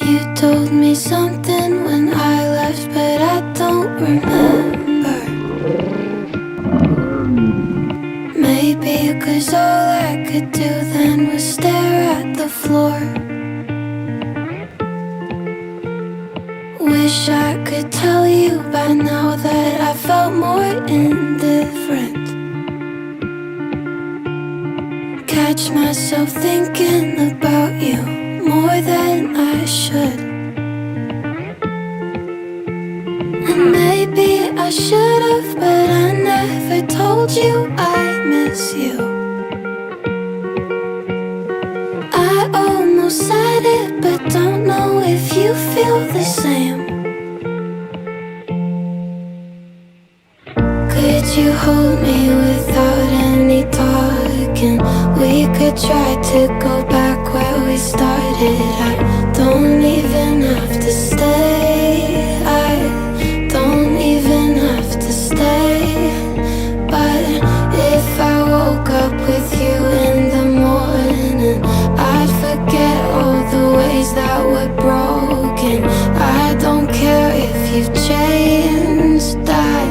You told me something when I left, but I don't remember. Maybe 'cause all I could do then was stare at the floor. Wish I could tell you by now that I felt more indifferent. Catch myself thinking about you more than I should. And maybe I should've, but I never told you I miss you. I almost said it, but don't know if you feel the same. Could you hold me without any talking? We could try to go back where we started. I don't even have to stay. I don't even have to stay. But if I woke up with you in the morning, I'd forget all the ways that we're broken. I don't care if you've changed that.